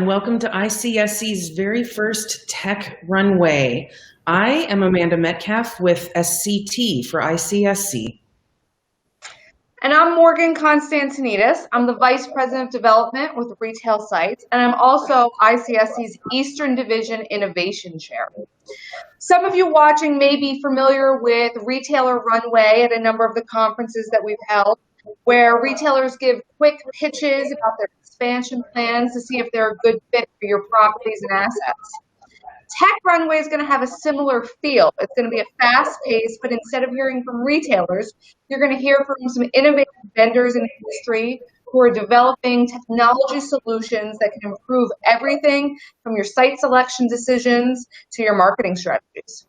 Welcome to ICSC's very first Tech Runway. I am Amanda Metcalf with SCT for ICSC. And I'm Morgan Constantinidis. I'm the Vice President of Development with Retail Sites, and I'm also ICSC's Eastern Division Innovation Chair. Some of you watching may be familiar with Retailer Runway at a number of the conferences that we've held, where retailers give quick pitches about their expansion plans to see if they're a good fit for your properties and assets. Tech Runway is going to have a similar feel. It's going to be a fast pace, but instead of hearing from retailers, you're going to hear from some innovative vendors in the industry who are developing technology solutions that can improve everything from your site selection decisions to your marketing strategies.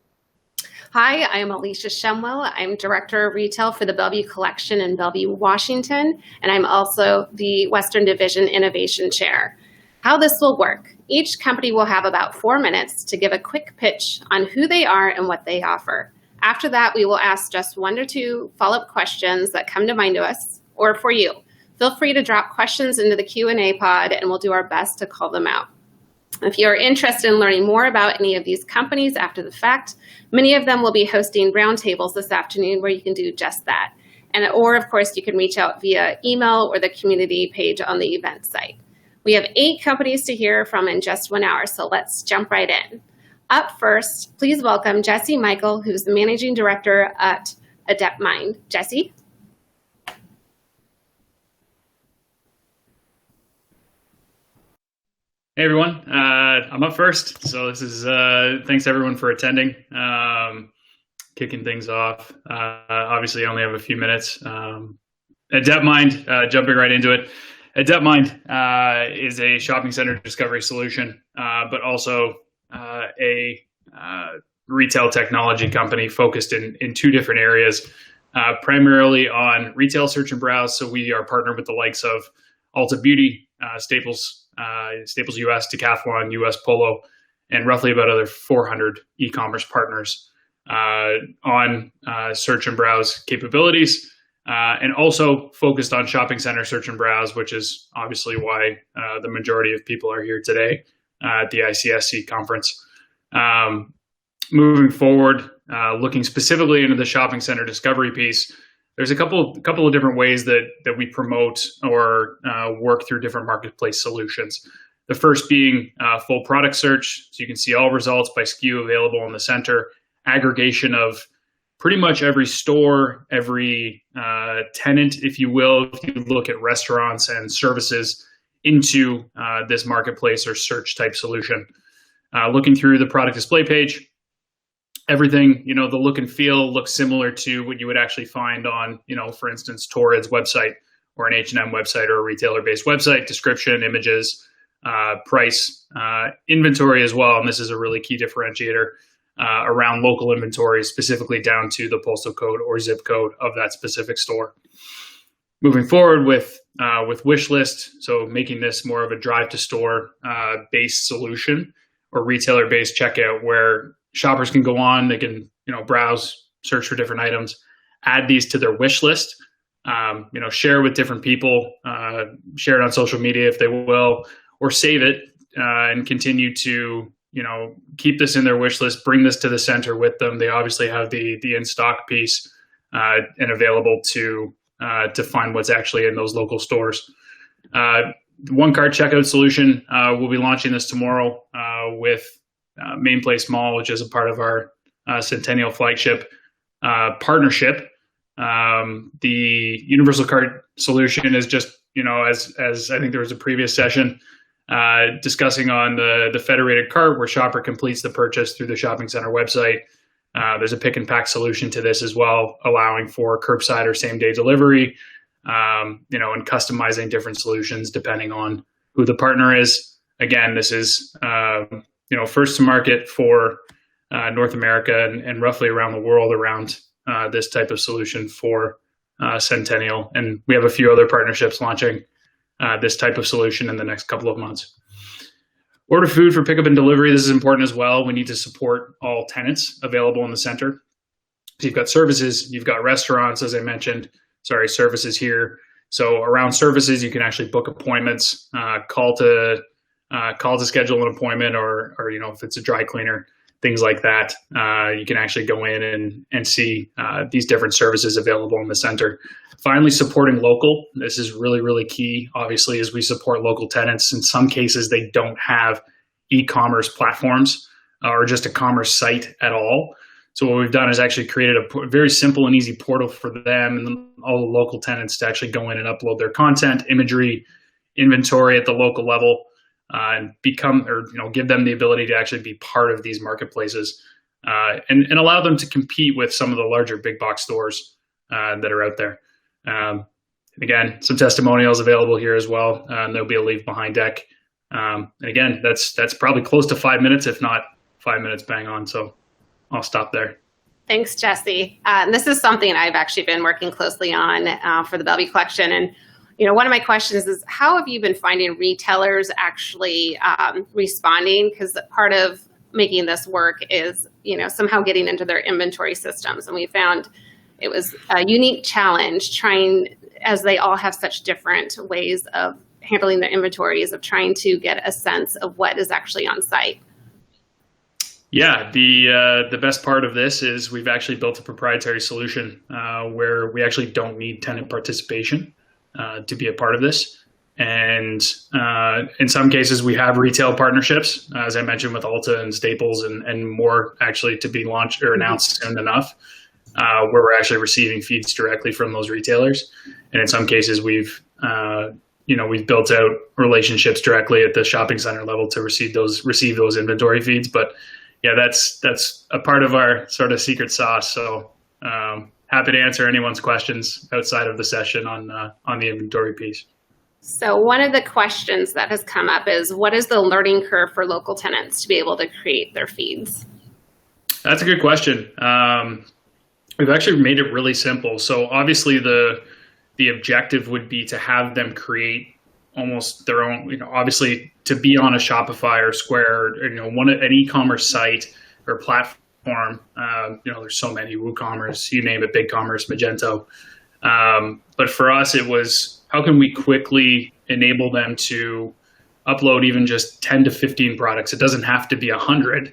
Hi, I'm Alicia Shumwell. I'm Director of Retail for the Bellevue Collection in Bellevue, Washington, and I'm also the Western Division Innovation Chair. How this will work: each company will have about 4 minutes to give a quick pitch on who they are and what they offer. After that, we will ask just 1 or 2 follow-up questions that come to mind to us or for you. Feel free to drop questions into the Q&A pod and we'll do our best to call them out. If you're interested in learning more about any of these companies after the fact, many of them will be hosting roundtables this afternoon where you can do just that. Or of course, you can reach out via email or the community page on the event site. We have 8 companies to hear from in just 1 hour, so let's jump right in. Up first, please welcome Jesse Michael, who's the Managing Director at Adeptmind. Jesse? Hey everyone, I'm up first. So this is, thanks everyone for attending, kicking things off. Obviously I only have a few minutes. Adeptmind, jumping right into it. Adeptmind is a shopping center discovery solution, but also a retail technology company focused in 2 different areas, primarily on retail search and browse. So we are partnered with the likes of Ulta Beauty, Staples US, Decathlon, US Polo, and roughly about other 400 e-commerce partners on search and browse capabilities, and also focused on shopping center search and browse, which is obviously why the majority of people are here today at the ICSC conference. Moving forward, looking specifically into the shopping center discovery piece, there's a couple of different ways that we promote or work through different marketplace solutions. The first being full product search, so you can see all results by SKU available in the center, aggregation of pretty much every store, every tenant, if you will, if you look at restaurants and services into this marketplace or search type solution. Looking through the product display page, everything, the look and feel looks similar to what you would actually find on, for instance, Torrid's website or an H&M website or a retailer-based website. Description, images, price, inventory as well. And this is a really key differentiator around local inventory, specifically down to the postal code or zip code of that specific store. Moving forward with wish list, so making this more of a drive to store based solution or retailer based checkout where shoppers can go on, they can, browse, search for different items, add these to their wish list, share with different people, share it on social media if they will, or save it and continue to, keep this in their wish list, bring this to the center with them. They obviously have the in-stock piece and available to find what's actually in those local stores. One cart checkout solution, we'll be launching this tomorrow with Main Place Mall, which is a part of our Centennial flagship partnership. The universal cart solution is just, as I think there was a previous session discussing on the federated cart where shopper completes the purchase through the shopping center website. There's a pick and pack solution to this as well, allowing for curbside or same day delivery, and customizing different solutions depending on who the partner is. Again, this is, first to market for North America and roughly around the world around this type of solution for Centennial. And we have a few other partnerships launching this type of solution in the next couple of months. Order food for pickup and delivery. This is important as well. We need to support all tenants available in the center. So you've got services, you've got restaurants, as I mentioned, services here. So around services, you can actually book appointments, call to call to schedule an appointment, or if it's a dry cleaner, things like that. You can actually go in and see these different services available in the center. Finally, supporting local. This is really, really key, obviously, as we support local tenants. In some cases, they don't have e-commerce platforms or just a commerce site at all. So what we've done is actually created a very simple and easy portal for them and all the local tenants to actually go in and upload their content, imagery, inventory at the local level, and give them the ability to actually be part of these marketplaces, and allow them to compete with some of the larger big box stores that are out there. Again, some testimonials available here as well. There'll be a leave behind deck. And again, that's probably close to 5 minutes, if not 5 minutes bang on. So I'll stop there. Thanks, Jesse. This is something I've actually been working closely on for the Bellevue collection. And one of my questions is, how have you been finding retailers actually responding? Because part of making this work is, somehow getting into their inventory systems. And we found it was a unique challenge as they all have such different ways of handling their inventories, of trying to get a sense of what is actually on site. Yeah, the best part of this is we've actually built a proprietary solution where we actually don't need tenant participation to be a part of this. And in some cases, we have retail partnerships, as I mentioned, with Ulta and Staples and more actually to be launched or announced soon enough, where we're actually receiving feeds directly from those retailers. And in some cases, we've built out relationships directly at the shopping center level to receive those inventory feeds. But yeah, that's a part of our sort of secret sauce. So happy to answer anyone's questions outside of the session on the inventory piece. So one of the questions that has come up is, what is the learning curve for local tenants to be able to create their feeds? That's a good question. We've actually made it really simple. So obviously the objective would be to have them create almost their own, obviously to be on a Shopify or Square, an e-commerce site or platform. There's so many, WooCommerce, you name it, BigCommerce, Magento. But for us, it was, how can we quickly enable them to upload even just 10 to 15 products? It doesn't have to be 100,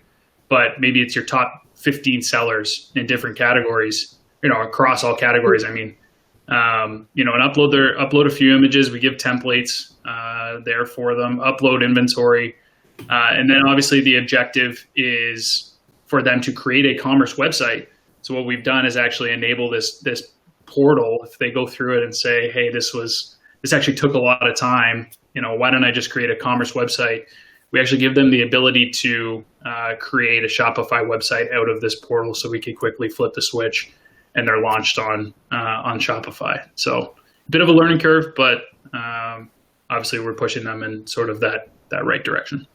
but maybe it's your top 15 sellers in different categories, across all categories. And upload a few images. We give templates there for them, upload inventory. And then obviously the objective is for them to create a commerce website. So what we've done is actually enable this portal. If they go through it and say, hey, this actually took a lot of time, why don't I just create a commerce website? We actually give them the ability to create a Shopify website out of this portal, so we can quickly flip the switch and they're launched on Shopify. So a bit of a learning curve, but obviously we're pushing them in sort of that right direction.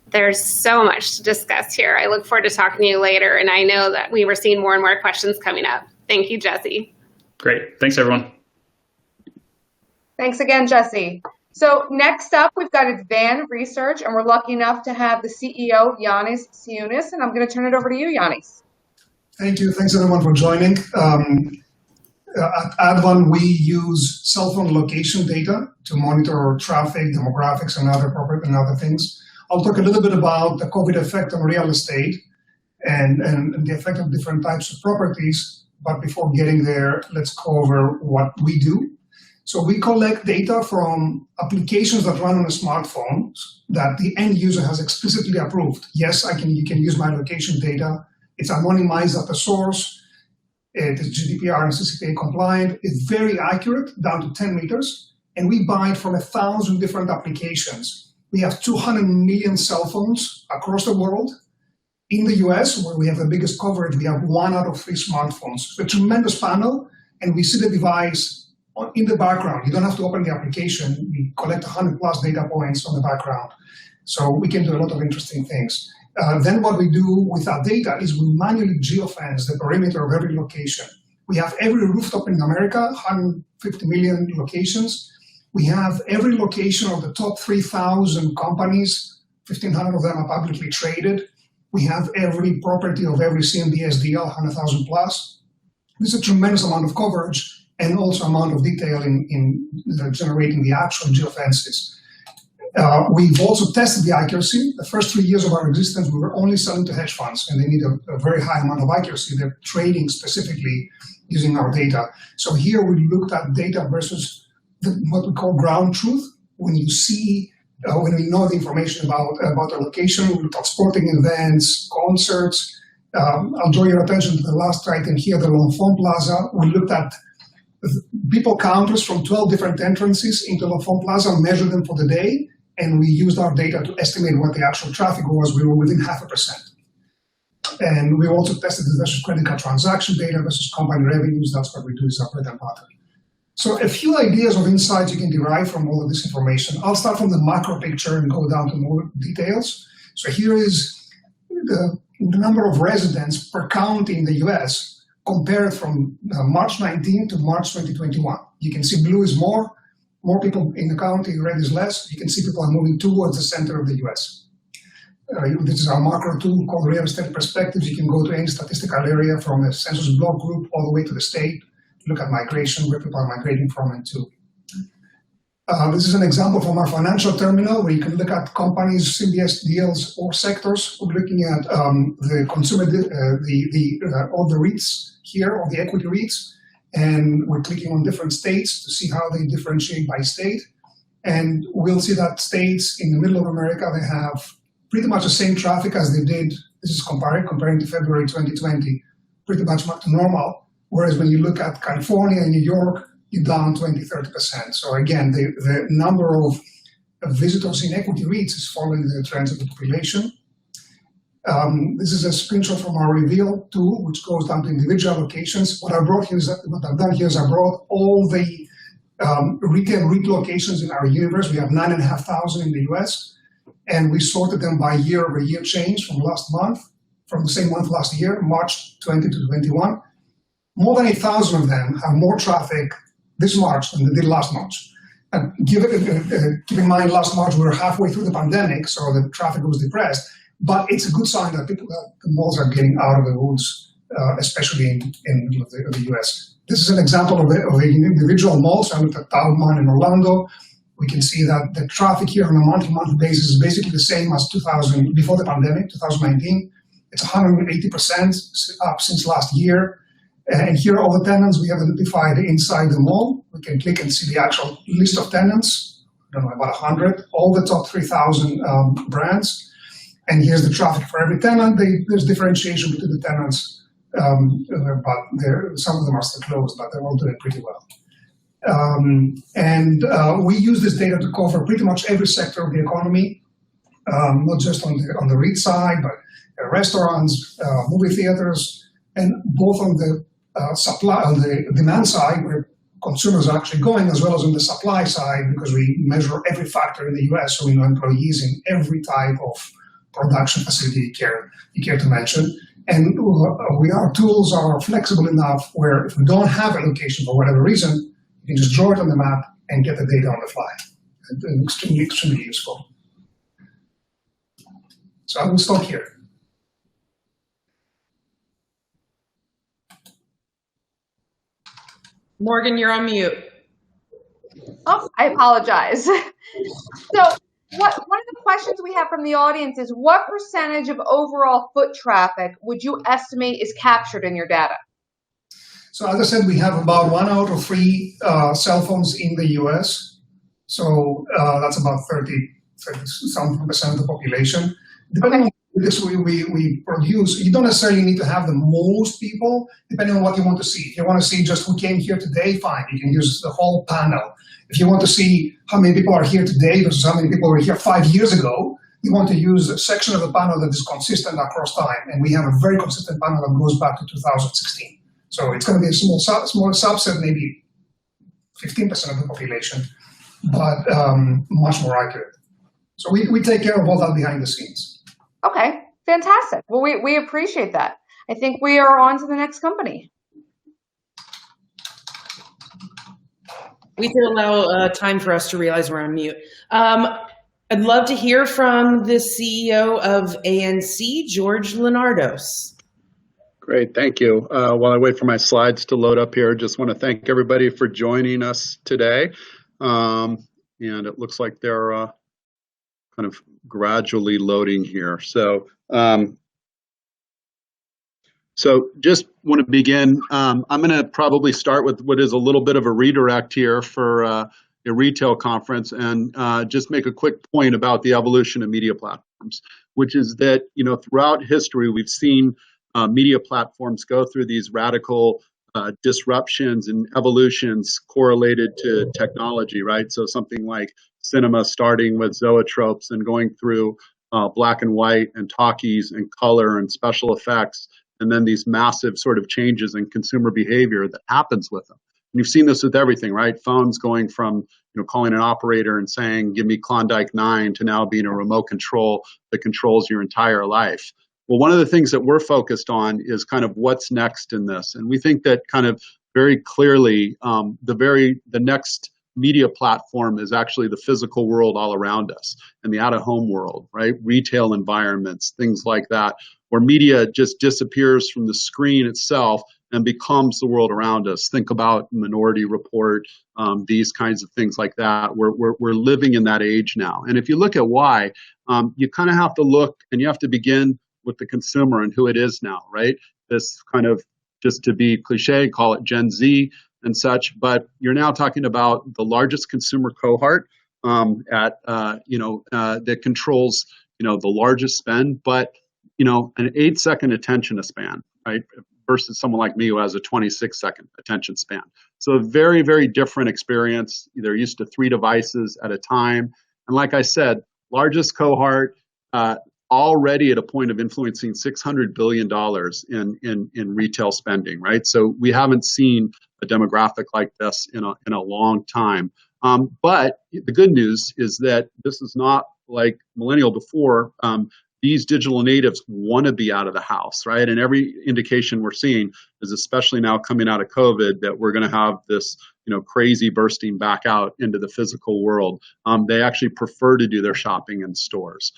There's so much to discuss here. I look forward to talking to you later, and I know that we were seeing more and more questions coming up. Thank you, Jesse. Great. Thanks, everyone. Thanks again, Jesse. So next up, we've got Advan Research, and we're lucky enough to have the CEO, Yanis Siunis, and I'm going to turn it over to you, Yanis. Thank you. Thanks, everyone, for joining. At Advan, we use cell phone location data to monitor traffic, demographics, and other things. I'll talk a little bit about the COVID effect on real estate and the effect of different types of properties. But before getting there, let's cover what we do. So we collect data from applications that run on a smartphone that the end user has explicitly approved. Yes, you can use my location data. It's anonymized at the source. It is GDPR and CCPA compliant. It's very accurate, down to 10 meters. And we buy it from 1,000 different applications. We have 200 million cell phones across the world. In the US, where we have the biggest coverage, we have 1 out of 3 smartphones. So a tremendous panel, and we see the device in the background. You don't have to open the application. We collect 100 plus data points on the background. So we can do a lot of interesting things. Then what we do with our data is we manually geofence the perimeter of every location. We have every rooftop in America, 150 million locations. We have every location of the top 3,000 companies, 1,500 of them are publicly traded. We have every property of every CMBS deal, 100,000 plus. This is a tremendous amount of coverage and also amount of detail in generating the actual geofences. We've also tested the accuracy. The first 3 years of our existence, we were only selling to hedge funds, and they need a very high amount of accuracy. They're trading specifically using our data. So here we looked at data versus what we call ground truth. When you see, when we know the information about a location, we looked at sporting events, concerts. I'll draw your attention to the last item here, the L'Enfant Plaza. We looked at people counters from 12 different entrances into L'Enfant Plaza, measured them for the day, and we used our data to estimate what the actual traffic was. We were within 0.5%. And we also tested this versus credit card transaction data versus combined revenues. That's what we do, is our bread and butter. So a few ideas of insights you can derive from all of this information. I'll start from the macro picture and go down to more details. So here is the number of residents per county in the US compared from March 19 to March 2021. You can see blue is more people in the county, red is less. You can see people are moving towards the center of the US. This is our macro tool called Real Estate Perspectives. You can go to any statistical area from a census block group all the way to the state, look at migration, where people are migrating from and to. This is an example from our financial terminal where you can look at companies, CMBS deals, or sectors. We're looking at the consumer, all the REITs here, or the equity REITs, and we're clicking on different states to see how they differentiate by state. And we'll see that states in the middle of America, they have pretty much the same traffic as they did. This is comparing to February 2020, pretty much back to normal. Whereas when you look at California and New York, you're down 20-30%. So again, the number of visitors in equity REITs is following the trends of the population. This is a screenshot from our Reveal tool, which goes down to individual locations. What I've done here is I brought all the retail REIT locations in our universe. We have 9,500 in the US, and we sorted them by year-over-year change from last month, from the same month last year, March 20 to 21. More than 8,000 of them have more traffic this March than they did last March. And keep in mind, last March we were halfway through the pandemic, so the traffic was depressed. But it's a good sign that the malls are getting out of the woods, especially in the middle of the US. This is an example of an individual mall. So I looked at Adeptmind in Orlando. We can see that the traffic here on a month-to-month basis is basically the same as before the pandemic, 2019. It's 180% up since last year. And here are all the tenants we have identified inside the mall. We can click and see the actual list of tenants, I don't know, about 100, all the top 3,000 brands. And here's the traffic for every tenant. There's differentiation between the tenants, but some of them are still closed, but they're all doing pretty well. We use this data to cover pretty much every sector of the economy, not just on the REIT side, but restaurants, movie theaters, and both on the demand side, where consumers are actually going, as well as on the supply side, because we measure every factor in the US, so we know employees in every type of production facility you care to mention. And our tools are flexible enough where if we don't have a location for whatever reason, you can just draw it on the map and get the data on the fly. And extremely, extremely useful. So I will stop here. Morgan, you're on mute. Oh, I apologize. So one of the questions we have from the audience is, what percentage of overall foot traffic would you estimate is captured in your data? So as I said, we have about 1 out of 3 cell phones in the US. So that's about 30-something% of the population. Depending on this we produce, you don't necessarily need to have the most people, depending on what you want to see. If you want to see just who came here today, fine, you can use the whole panel. If you want to see how many people are here today versus how many people were here 5 years ago, you want to use a section of the panel that is consistent across time. And we have a very consistent panel that goes back to 2016. So it's going to be a small subset, maybe 15% of the population, but much more accurate. So we take care of all that behind the scenes. Okay, fantastic. Well, we appreciate that. I think we are on to the next company. We can allow time for us to realize we're on mute. I'd love to hear from the CEO of ANC, George Leonardos. Great, thank you. While I wait for my slides to load up here, just want to thank everybody for joining us today. And it looks like they're kind of gradually loading here. So just want to begin. I'm going to probably start with what is a little bit of a redirect here for a retail conference, and just make a quick point about the evolution of media platforms, which is that, you know, throughout history, we've seen media platforms go through these radical disruptions and evolutions correlated to technology, right? So something like cinema starting with zoetropes and going through black and white and talkies and color and special effects, and then these massive sort of changes in consumer behavior that happens with them. And you've seen this with everything, right? Phones going from, you know, calling an operator and saying, give me Klondike 9, to now being a remote control that controls your entire life. Well, one of the things that we're focused on is kind of what's next in this. And we think that kind of very clearly, the next media platform is actually the physical world all around us and the out-of-home world, right? Retail environments, things like that, where media just disappears from the screen itself and becomes the world around us. Think about Minority Report, these kinds of things like that. We're living in that age now. And if you look at why, you kind of have to look, and you have to begin with the consumer and who it is now, right? This kind of, just to be cliche, call it Gen Z and such, but you're now talking about the largest consumer cohort that controls, you know, the largest spend, but, you know, an 8-second attention span, right? Versus someone like me who has a 26-second attention span. So a very, very different experience. They're used to 3 devices at a time. And like I said, largest cohort, already at a point of influencing $600 billion in retail spending, right? So we haven't seen a demographic like this in a long time. But the good news is that this is not like millennial before. These digital natives want to be out of the house, right? And every indication we're seeing is, especially now coming out of COVID, that we're going to have this, you know, crazy bursting back out into the physical world. They actually prefer to do their shopping in stores,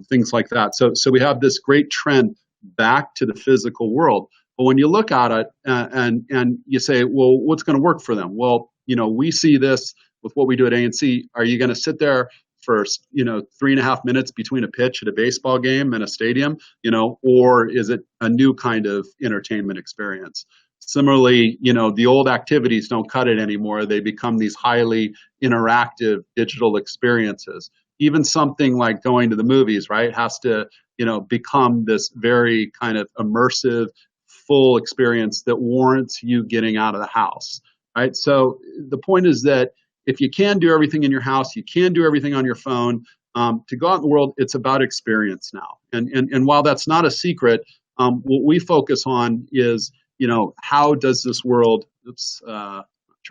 things like that. So we have this great trend back to the physical world. But when you look at it and you say, well, what's going to work for them? Well, you know, we see this with what we do at ANC. Are you going to sit there for, you know, 3.5 minutes between a pitch at a baseball game and a stadium, you know, or is it a new kind of entertainment experience? Similarly, you know, the old activities don't cut it anymore. They become these highly interactive digital experiences. Even something like going to the movies, right, has to, you know, become this very kind of immersive, full experience that warrants you getting out of the house, right? So the point is that if you can do everything in your house, you can do everything on your phone. To go out in the world, it's about experience now. And while that's not a secret, what we focus on is, you know, how does this world, not sure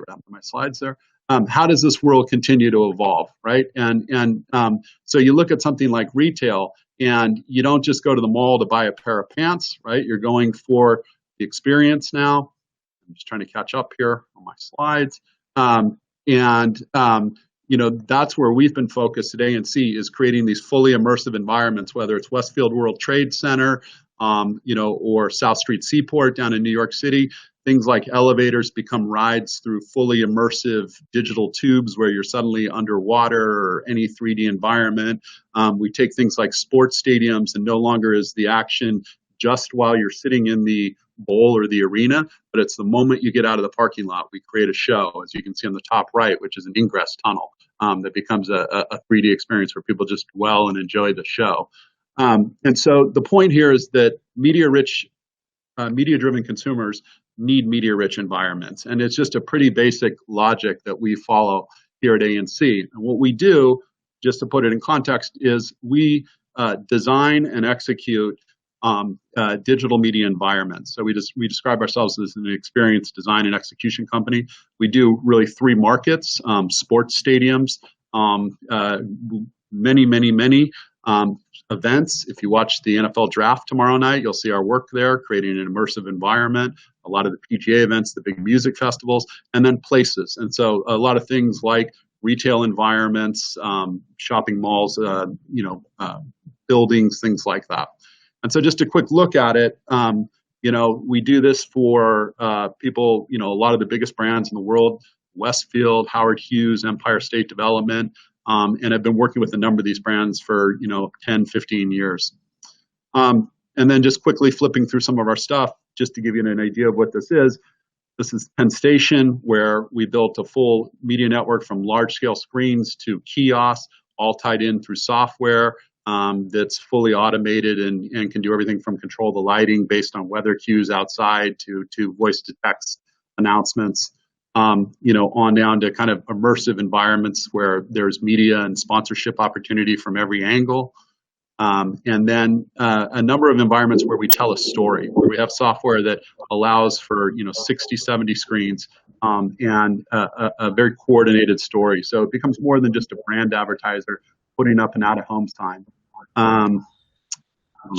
what happened to my slides there. How does this world continue to evolve, right? And so you look at something like retail, and you don't just go to the mall to buy a pair of pants, right? You're going for the experience now. I'm just trying to catch up here on my slides. You know, that's where we've been focused at ANC, is creating these fully immersive environments, whether it's Westfield World Trade Center, you know, or South Street Seaport down in New York City. Things like elevators become rides through fully immersive digital tubes where you're suddenly underwater, or any 3D environment. We take things like sports stadiums, and no longer is the action just while you're sitting in the bowl or the arena, but it's the moment you get out of the parking lot. We create a show, as you can see on the top right, which is an ingress tunnel that becomes a 3D experience where people just dwell and enjoy the show. And so the point here is that media-driven consumers need media-rich environments. And it's just a pretty basic logic that we follow here at ANC. And what we do, just to put it in context, is we design and execute digital media environments. So we describe ourselves as an experience design and execution company. We do really 3 markets: sports stadiums, many events. If you watch the NFL draft tomorrow night, you'll see our work there, creating an immersive environment. A lot of the PGA events, the big music festivals, and then places. And so a lot of things like retail environments, shopping malls, buildings, things like that. And so just a quick look at it, we do this for people, a lot of the biggest brands in the world: Westfield, Howard Hughes, Empire State Development, and have been working with a number of these brands for 10, 15 years. And then just quickly flipping through some of our stuff, just to give you an idea of what this is. This is Penn Station, where we built a full media network from large-scale screens to kiosks, all tied in through software that's fully automated and can do everything from control the lighting based on weather cues outside to voice-to-text announcements, on down to kind of immersive environments where there's media and sponsorship opportunity from every angle. And then a number of environments where we tell a story, where we have software that allows for 60, 70 screens and a very coordinated story. So it becomes more than just a brand advertiser putting up an out-of-home sign.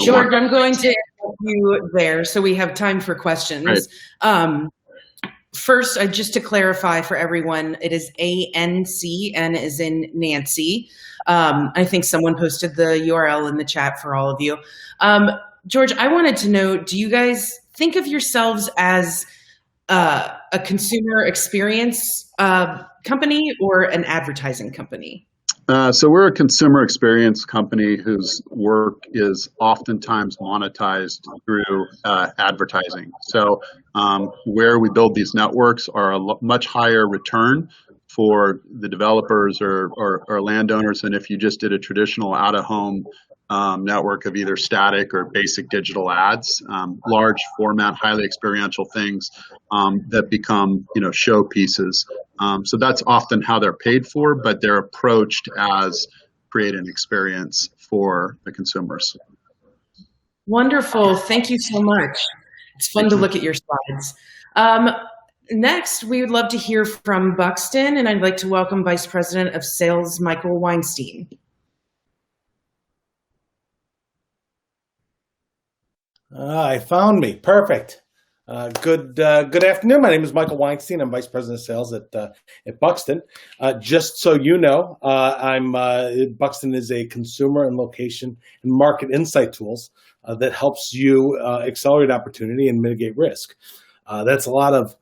George, I'm going to interrupt you there so we have time for questions. Right. First, just to clarify for everyone, it is ANC, N as in Nancy. I think someone posted the URL in the chat for all of you. George, I wanted to know, do you guys think of yourselves as a consumer experience company or an advertising company? So we're a consumer experience company whose work is oftentimes monetized through advertising. So where we build these networks are a much higher return for the developers or landowners than if you just did a traditional out-of-home network of either static or basic digital ads, large format, highly experiential things that become showpieces. So that's often how they're paid for, but they're approached as create an experience for the consumers. Wonderful. Thank you so much. It's fun to look at your slides. Next, we would love to hear from Buxton, and I'd like to welcome Vice President of Sales, Michael Weinstein. I found me. Perfect. Good afternoon. My name is Michael Weinstein. I'm Vice President of Sales at Buxton. Just so you know, Buxton is a consumer and location and market insight tools that helps you accelerate opportunity and mitigate risk. That's a lot of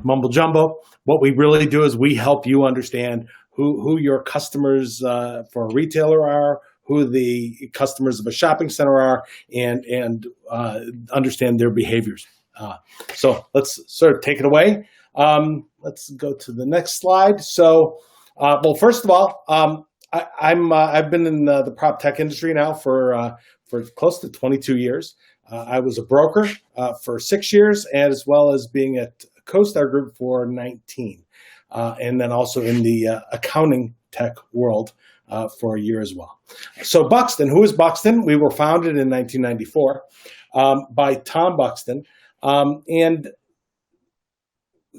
mumbo jumbo. What we really do is we help you understand who your customers for a retailer are, who the customers of a shopping center are, and understand their behaviors. So let's sort of take it away. Let's go to the next slide. So, well, first of all, I've been in the prop tech industry now for close to 22 years. I was a broker for 6 years, as well as being at CoStar Group for 19, and then also in the accounting tech world for a year as well. So Buxton, who is Buxton? We were founded in 1994 by Tom Buxton, and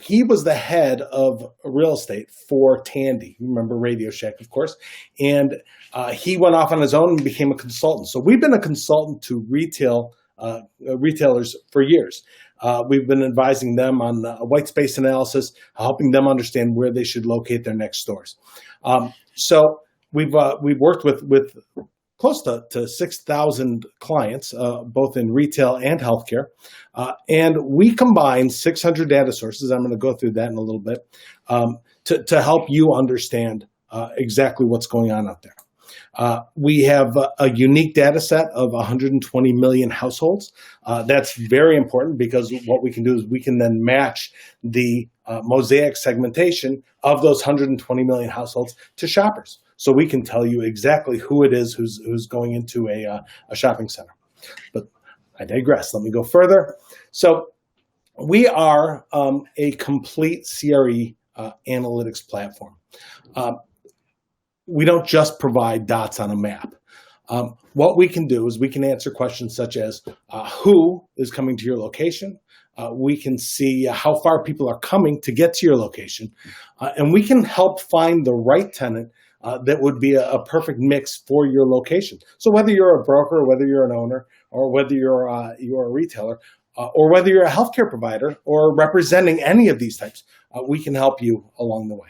he was the head of real estate for Tandy. You remember Radio Shack, of course. And he went off on his own and became a consultant. So we've been a consultant to retailers for years. We've been advising them on white space analysis, helping them understand where they should locate their next stores. So we've worked with close to 6,000 clients, both in retail and healthcare. And we combine 600 data sources. I'm going to go through that in a little bit to help you understand exactly what's going on out there. We have a unique data set of 120 million households. That's very important because what we can do is we can then match the mosaic segmentation of those 120 million households to shoppers. So we can tell you exactly who it is who's going into a shopping center. But I digress. Let me go further. So we are a complete CRE analytics platform. We don't just provide dots on a map. What we can do is we can answer questions such as who is coming to your location. We can see how far people are coming to get to your location. And we can help find the right tenant that would be a perfect mix for your location. So whether you're a broker, or whether you're an owner, or whether you're a retailer, or whether you're a healthcare provider or representing any of these types, we can help you along the way.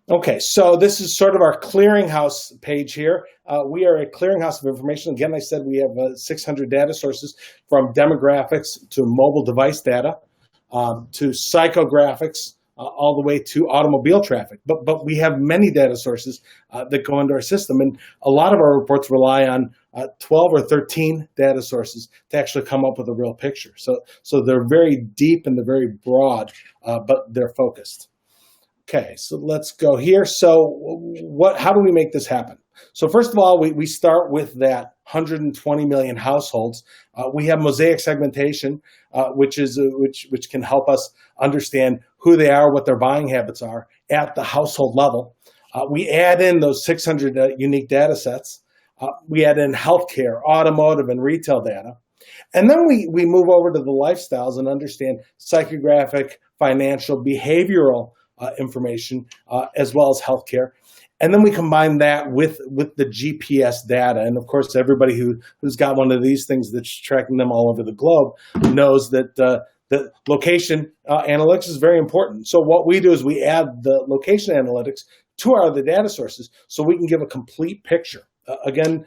Okay, so this is sort of our clearinghouse page here. We are a clearinghouse of information. Again, I said we have 600 data sources, from demographics to mobile device data to psychographics all the way to automobile traffic. But we have many data sources that go into our system, and a lot of our reports rely on 12 or 13 data sources to actually come up with a real picture. So they're very deep and they're very broad, but they're focused. Okay, so let's go here. So how do we make this happen? So first of all, we start with that 120 million households. We have mosaic segmentation, which can help us understand who they are, what their buying habits are at the household level. We add in those 600 unique data sets. We add in healthcare, automotive, and retail data. And then we move over to the lifestyles and understand psychographic, financial, behavioral information, as well as healthcare. And then we combine that with the GPS data. And of course, everybody who's got one of these things that's tracking them all over the globe knows that the location analytics is very important. So what we do is we add the location analytics to our other data sources so we can give a complete picture. Again,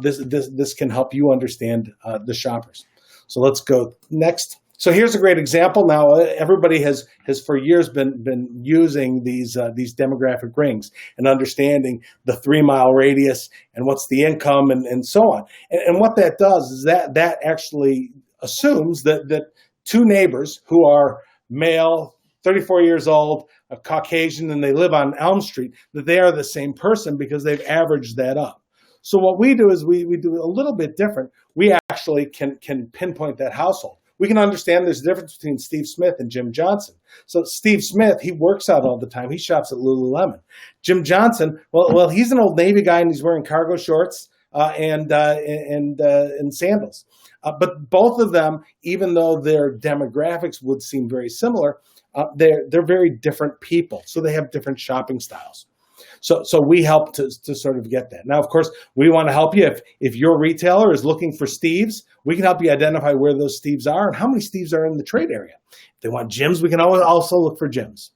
this can help you understand the shoppers. So let's go next. So here's a great example. Now everybody has for years been using these demographic rings and understanding the 3-mile radius and what's the income and so on. And what that does is that actually assumes that two neighbors who are male, 34 years old, a Caucasian, and they live on Elm Street, that they are the same person because they've averaged that up. So what we do is we do a little bit different. We actually can pinpoint that household. We can understand there's a difference between Steve Smith and Jim Johnson. So Steve Smith, he works out all the time. He shops at Lululemon. Jim Johnson, well, he's an Old Navy guy and he's wearing cargo shorts and sandals. But both of them, even though their demographics would seem very similar, they're very different people. So they have different shopping styles. So we help to sort of get that. Now, of course, we want to help you. If your retailer is looking for Steves, we can help you identify where those Steves are and how many Steves are in the trade area. If they want gyms, we can always also look for gyms.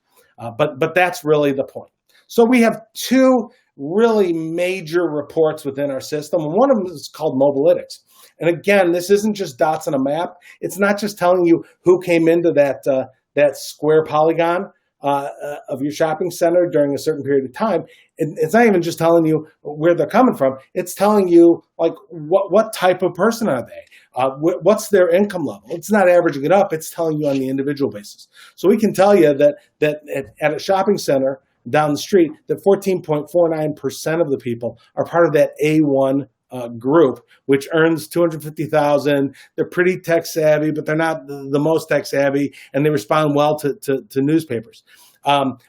But that's really the point. So we have two really major reports within our system. And one of them is called Mobilytics. And again, this isn't just dots on a map. It's not just telling you who came into that square polygon of your shopping center during a certain period of time. It's not even just telling you where they're coming from. It's telling you like what type of person are they? What's their income level? It's not averaging it up. It's telling you on the individual basis. So we can tell you that at a shopping center down the street, that 14.49% of the people are part of that A1 group, which earns $250,000. They're pretty tech savvy, but they're not the most tech savvy, and they respond well to newspapers.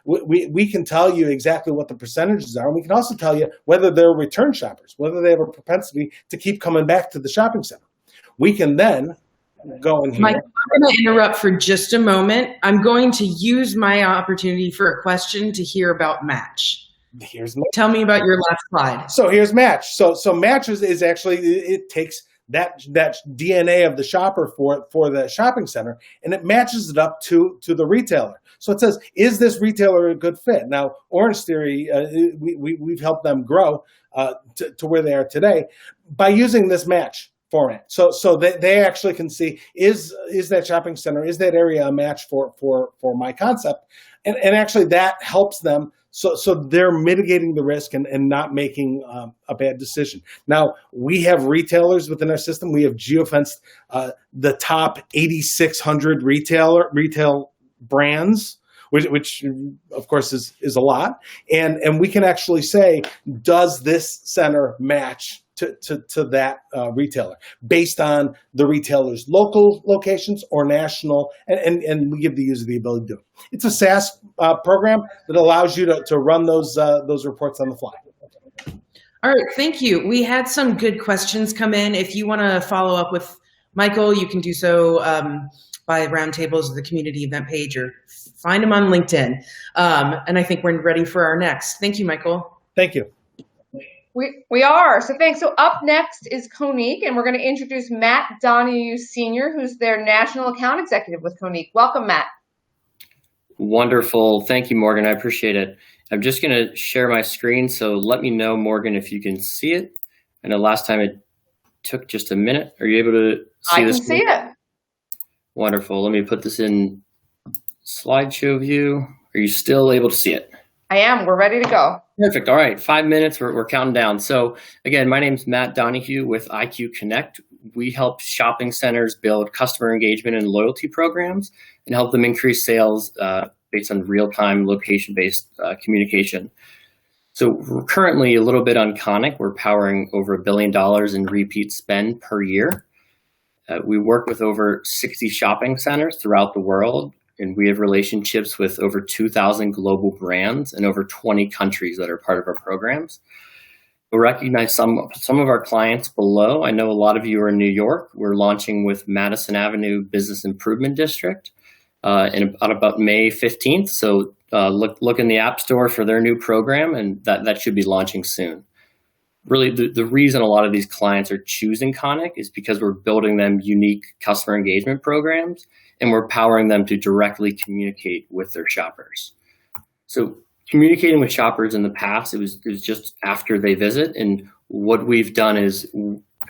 We can tell you exactly what the percentages are, and we can also tell you whether they're return shoppers, whether they have a propensity to keep coming back to the shopping center. We can then go in here. Mike, I'm going to interrupt for just a moment. I'm going to use my opportunity for a question to hear about Match. Tell me about your last slide. So here's Match. So Match is actually, it takes that DNA of the shopper for the shopping center, and it matches it up to the retailer. So it says, is this retailer a good fit? Now, Orange Theory, we've helped them grow to where they are today by using this match format. So they actually can see, is that shopping center, is that area a match for my concept? And actually that helps them. So they're mitigating the risk and not making a bad decision. Now, we have retailers within our system. We have geofenced the top 8,600 retail brands, which of course is a lot. And we can actually say, does this center match to that retailer based on the retailer's local locations or national, and we give the user the ability to do it. It's a SaaS program that allows you to run those reports on the fly. All right, thank you. We had some good questions come in. If you want to follow up with Michael, you can do so by Roundtables of the community event page or find him on LinkedIn. And I think we're ready for our next. Thank you, Michael. Thank you. We are. So thanks. So up next is Coniq, and we're going to introduce Matt Donahue Sr., who's their National Account Executive with Coniq. Welcome, Matt. Wonderful. Thank you, Morgan. I appreciate it. I'm just going to share my screen, so let me know, Morgan, if you can see it. I know last time it took just a minute. Are you able to see this? I can see it. Wonderful. Let me put this in slideshow view. Are you still able to see it? I am. We're ready to go. Perfect. All right, 5 minutes. We're counting down. So again, my name's Matt Donahue with IQ Connect. We help shopping centers build customer engagement and loyalty programs and help them increase sales based on real-time location-based communication. So we're currently a little bit on Coniq. We're powering over $1 billion in repeat spend per year. We work with over 60 shopping centers throughout the world, and we have relationships with over 2,000 global brands and over 20 countries that are part of our programs. We'll recognize some of our clients below. I know a lot of you are in New York. We're launching with Madison Avenue Business Improvement District on about May 15th. So look in the App Store for their new program, and that should be launching soon. Really, the reason a lot of these clients are choosing Coniq is because we're building them unique customer engagement programs, and we're powering them to directly communicate with their shoppers. So communicating with shoppers in the past, it was just after they visit, and what we've done is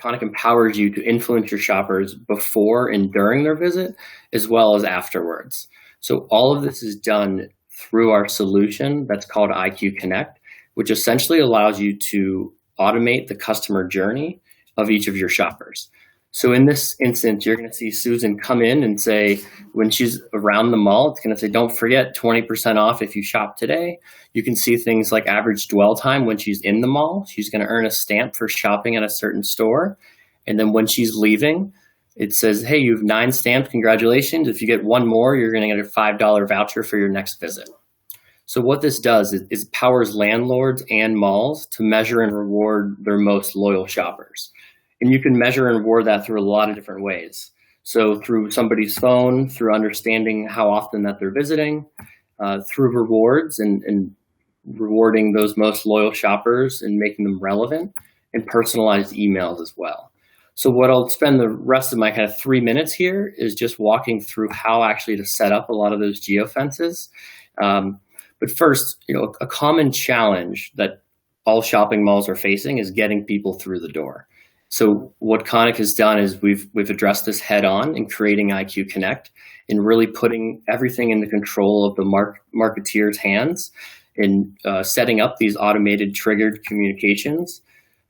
Coniq empowers you to influence your shoppers before and during their visit, as well as afterwards. So all of this is done through our solution that's called IQ Connect, which essentially allows you to automate the customer journey of each of your shoppers. So in this instance, you're going to see Susan come in and say, when she's around the mall, it's going to say, don't forget 20% off if you shop today. You can see things like average dwell time when she's in the mall. She's going to earn a stamp for shopping at a certain store. And then when she's leaving, it says, hey, you have 9 stamps, congratulations. If you get one more, you're going to get a $5 voucher for your next visit. So what this does is powers landlords and malls to measure and reward their most loyal shoppers. And you can measure and reward that through a lot of different ways. So through somebody's phone, through understanding how often that they're visiting, through rewards and rewarding those most loyal shoppers and making them relevant, and personalized emails as well. So what I'll spend the rest of my kind of 3 minutes here is just walking through how actually to set up a lot of those geofences. But first, a common challenge that all shopping malls are facing is getting people through the door. So what Coniq has done is we've addressed this head on in creating IQ Connect and really putting everything in the control of the marketeer's hands in setting up these automated triggered communications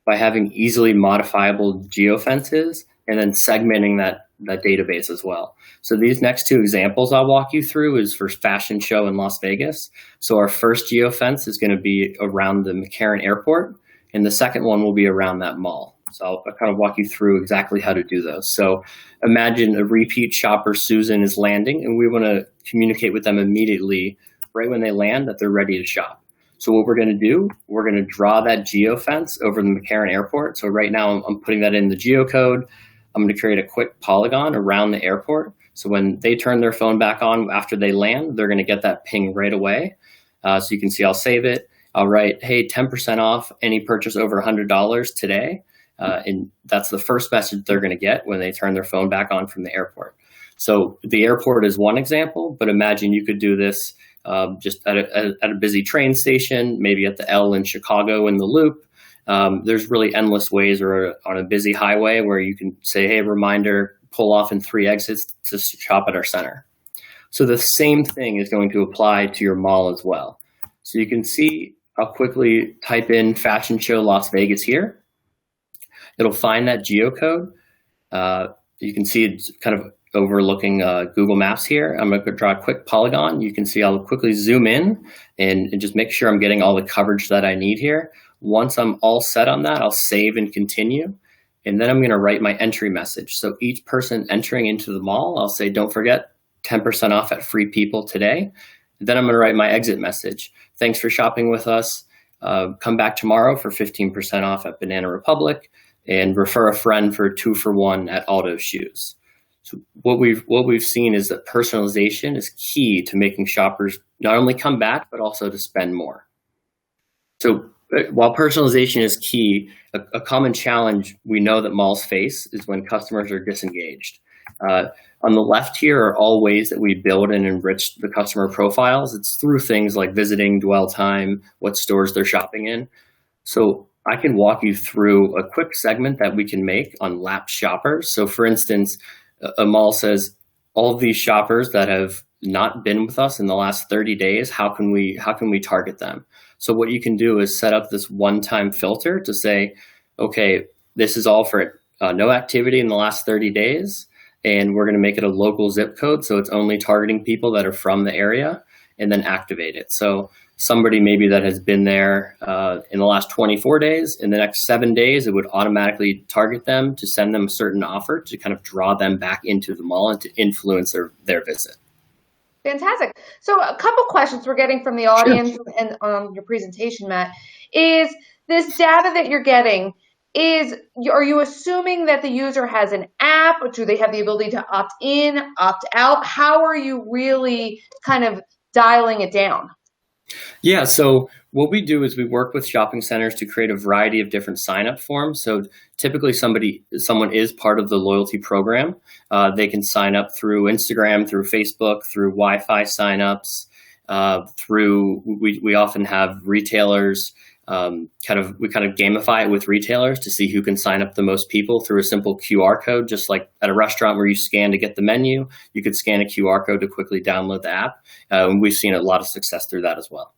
by having easily modifiable geofences and then segmenting that database as well. So these next 2 examples I'll walk you through is for fashion show in Las Vegas. So our first geofence is going to be around the McCarran Airport, and the second one will be around that mall. So I'll kind of walk you through exactly how to do those. So imagine a repeat shopper, Susan, is landing, and we want to communicate with them immediately right when they land that they're ready to shop. So what we're going to do, we're going to draw that geofence over the McCarran Airport. So right now I'm putting that in the geocode. I'm going to create a quick polygon around the airport. So when they turn their phone back on after they land, they're going to get that ping right away. So you can see I'll save it. I'll write, hey, 10% off any purchase over $100 today. And that's the first message they're going to get when they turn their phone back on from the airport. So the airport is one example, but imagine you could do this just at a busy train station, maybe at the L in Chicago in the Loop. There's really endless ways, or on a busy highway where you can say, hey, reminder, pull off in 3 exits to shop at our center. So the same thing is going to apply to your mall as well. So you can see, I'll quickly type in Fashion Show Las Vegas here. It'll find that geocode. You can see it's kind of overlooking Google Maps here. I'm going to draw a quick polygon. You can see I'll quickly zoom in and just make sure I'm getting all the coverage that I need here. Once I'm all set on that, I'll save and continue. And then I'm going to write my entry message. So each person entering into the mall, I'll say, don't forget 10% off at Free People today. And then I'm going to write my exit message. Thanks for shopping with us. Come back tomorrow for 15% off at Banana Republic, and refer a friend for 2 for 1 at Aldo Shoes. So what we've seen is that personalization is key to making shoppers not only come back, but also to spend more. So while personalization is key, a common challenge we know that malls face is when customers are disengaged. On the left here are all ways that we build and enrich the customer profiles. It's through things like visiting, dwell time, what stores they're shopping in. So I can walk you through a quick segment that we can make on lapsed shoppers. So for instance, a mall says all of these shoppers that have not been with us in the last 30 days, how can we target them? So what you can do is set up this one-time filter to say, okay, this is all for no activity in the last 30 days, and we're going to make it a local zip code, so it's only targeting people that are from the area, and then activate it. So somebody maybe that has been there in the last 24 days, in the next 7 days, it would automatically target them to send them a certain offer to kind of draw them back into the mall and to influence their visit. Fantastic. So a couple questions we're getting from the audience and on your presentation, Matt, is this data that you're getting, are you assuming that the user has an app, or do they have the ability to opt in, opt out? How are you really kind of dialing it down? Yeah, so what we do is we work with shopping centers to create a variety of different sign-up forms. So typically someone is part of the loyalty program. They can sign up through Instagram, through Facebook, through Wi-Fi sign-ups, we often have retailers, we kind of gamify it with retailers to see who can sign up the most people through a simple QR code. Just like at a restaurant where you scan to get the menu, you could scan a QR code to quickly download the app. And we've seen a lot of success through that as well.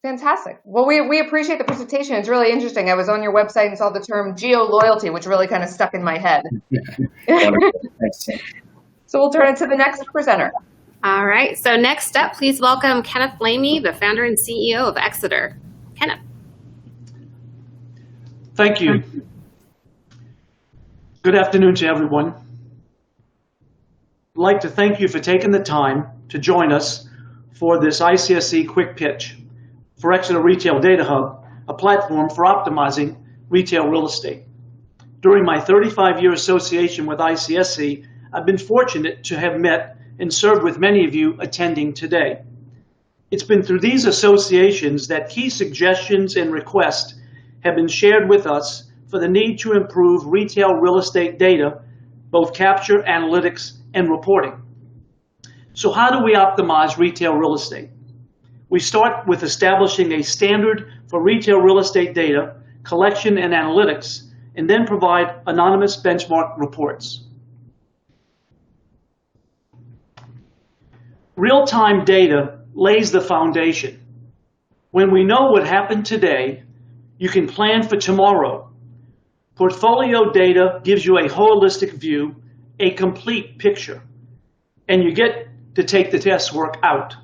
Fantastic. Well, we appreciate the presentation. It's really interesting. I was on your website and saw the term geo-loyalty, which really kind of stuck in my head. So we'll turn it to the next presenter. All right. So next up, please welcome Kenneth Lamy, the founder and CEO of Exeter. Kenneth. Thank you. Good afternoon to everyone. I'd like to thank you for taking the time to join us for this ICSC quick pitch for Exeter Retail Data Hub, a platform for optimizing retail real estate. During my 35-year association with ICSC, I've been fortunate to have met and served with many of you attending today. It's been through these associations that key suggestions and requests have been shared with us for the need to improve retail real estate data, both capture, analytics, and reporting. So how do we optimize retail real estate? We start with establishing a standard for retail real estate data, collection and analytics, and then provide anonymous benchmark reports. Real-time data lays the foundation. When we know what happened today, you can plan for tomorrow. Portfolio data gives you a holistic view, a complete picture, and you get to take the guesswork out.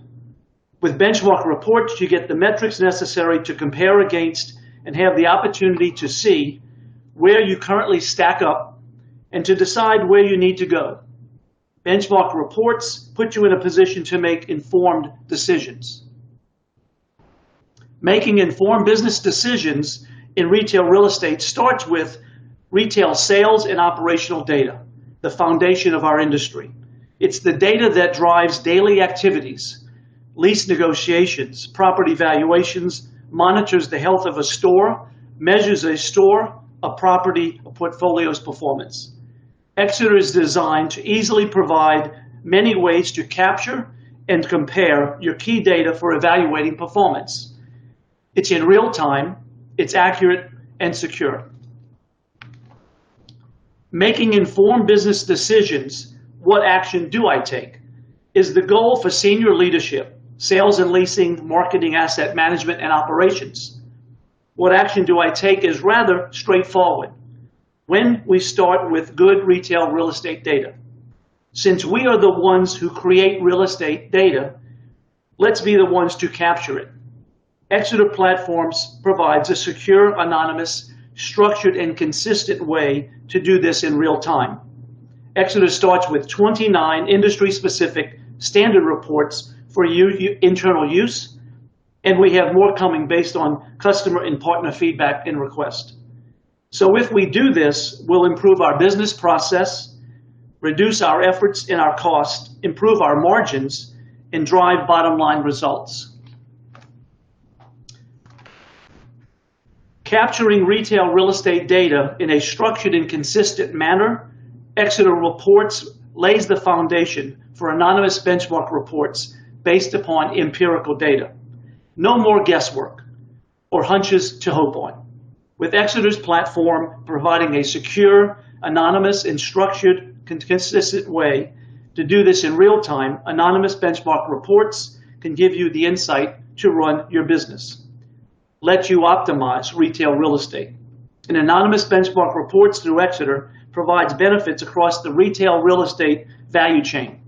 With benchmark reports, you get the metrics necessary to compare against and have the opportunity to see where you currently stack up and to decide where you need to go. Benchmark reports put you in a position to make informed decisions. Making informed business decisions in retail real estate starts with retail sales and operational data, the foundation of our industry. It's the data that drives daily activities, lease negotiations, property valuations, monitors the health of a store, measures a store, a property, a portfolio's performance. Exeter is designed to easily provide many ways to capture and compare your key data for evaluating performance. It's in real time, it's accurate and secure. Making informed business decisions, what action do I take, is the goal for senior leadership, sales and leasing, marketing, asset management, and operations. What action do I take is rather straightforward. When we start with good retail real estate data. Since we are the ones who create real estate data, let's be the ones to capture it. Exeter Platforms provides a secure, anonymous, structured, and consistent way to do this in real time. Exeter starts with 29 industry-specific standard reports for internal use, and we have more coming based on customer and partner feedback and request. So if we do this, we'll improve our business process, reduce our efforts and our cost, improve our margins, and drive bottom line results. Capturing retail real estate data in a structured and consistent manner, Exeter Reports lays the foundation for anonymous benchmark reports based upon empirical data. No more guesswork or hunches to hope on. With Exeter's platform providing a secure, anonymous, and structured, consistent way To do this in real time, anonymous benchmark reports can give you the insight to run your business, let you optimize retail real estate. An anonymous benchmark reports through Exeter provides benefits across the retail real estate value chain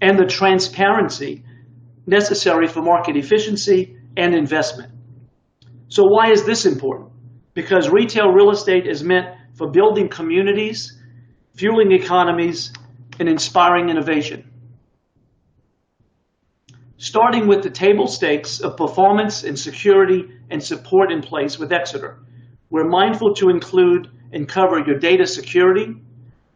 and the transparency necessary for market efficiency and investment. So why is this important? Because retail real estate is meant for building communities, fueling economies, and inspiring innovation. Starting with the table stakes of performance and security and support in place with Exeter, we're mindful to include and cover your data security,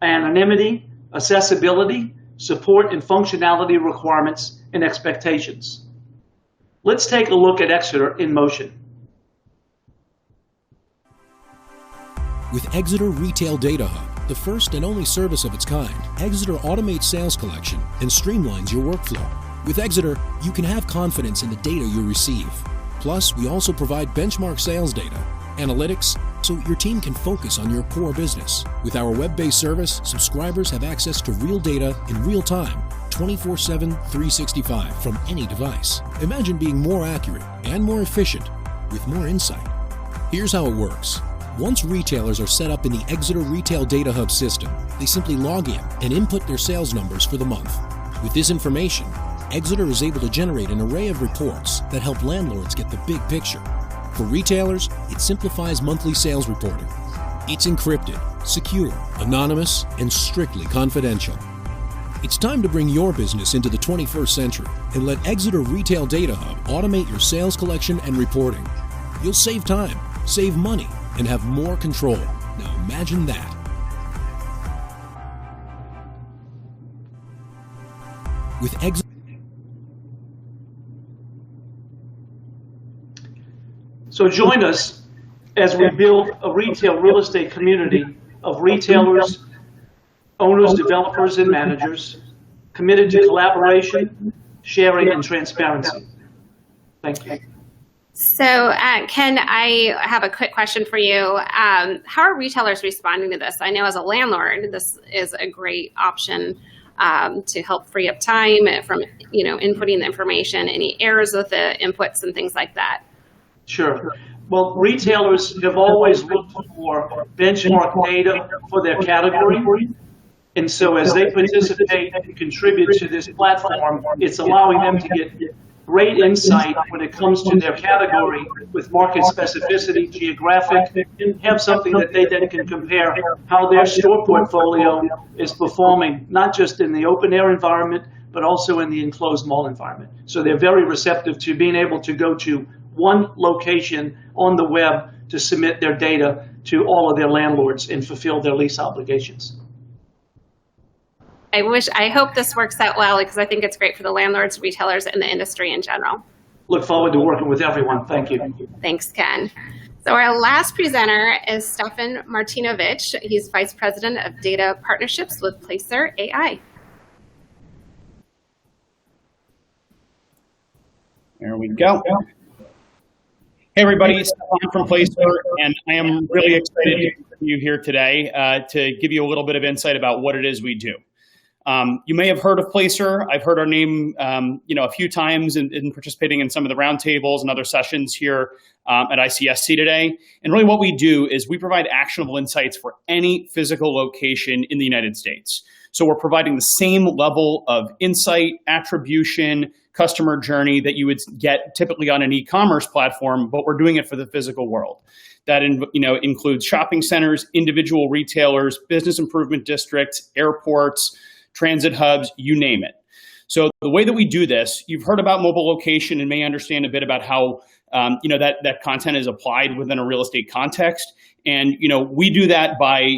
anonymity, accessibility, support, and functionality requirements and expectations. Let's take a look at Exeter in motion. With Exeter Retail Data Hub, the first and only service of its kind, Exeter automates sales collection and streamlines your workflow. With Exeter, you can have confidence in the data you receive. Plus, we also provide benchmark sales data, analytics, so your team can focus on your core business. With our web-based service, subscribers have access to real data in real time, 24/7, 365 from any device. Imagine being more accurate and more efficient with more insight. Here's how it works. Once retailers are set up in the Exeter Retail Data Hub system, they simply log in and input their sales numbers for the month. With this information, Exeter is able to generate an array of reports that help landlords get the big picture. For retailers, it simplifies monthly sales reporting. It's encrypted, secure, anonymous, and strictly confidential. It's time to bring your business into the 21st century and let Exeter Retail Data Hub automate your sales collection and reporting. You'll save time, save money, and have more control. Now imagine that. With Exeter. So join us as we build a retail real estate community of retailers, owners, developers, and managers committed to collaboration, sharing, and transparency. Thank you. So, Ken, I have a quick question for you. How are retailers responding to this? I know as a landlord, this is a great option to help free up time from, inputting the information, any errors with the inputs and things like that. Sure. Well, retailers have always looked for benchmark data for their category. And so as they participate and contribute to this platform, it's allowing them to get great insight when it comes to their category with market specificity, geographic, and have something that they then can compare how their store portfolio is performing, not just in the open air environment, but also in the enclosed mall environment. So they're very receptive to being able to go to one location on the web to submit their data to all of their landlords and fulfill their lease obligations. I hope this works out well because I think it's great for the landlords, retailers, and the industry in general. Look forward to working with everyone. Thank you. Thanks, Ken. So our last presenter is Stefan Martinovic. He's Vice President of Data Partnerships with Placer.ai. There we go. Hey everybody, Stefan from Placer, and I am really excited to be with you here today to give you a little bit of insight about what it is we do. You may have heard of Placer. I've heard our name, a few times in participating in some of the roundtables and other sessions here at ICSC today. And really what we do is we provide actionable insights for any physical location in the United States. So we're providing the same level of insight, attribution, customer journey that you would get typically on an e-commerce platform, but we're doing it for the physical world. That includes shopping centers, individual retailers, business improvement districts, airports, transit hubs, you name it. So the way that we do this, you've heard about mobile location and may understand a bit about how that content is applied within a real estate context. And we do that by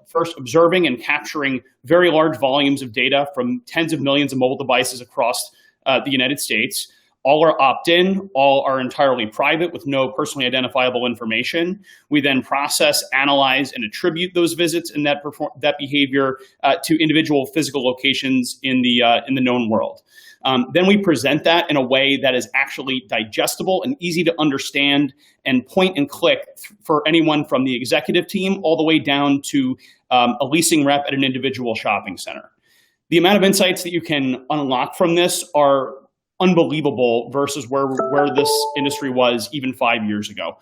first observing and capturing very large volumes of data from tens of millions of mobile devices across the United States. All are opt-in, all are entirely private with no personally identifiable information. We then process, analyze, and attribute those visits and that behavior to individual physical locations in the known world. Then we present that in a way that is actually digestible and easy to understand and point and click for anyone from the executive team all the way down to a leasing rep at an individual shopping center. The amount of insights that you can unlock from this are unbelievable versus where this industry was even 5 years ago.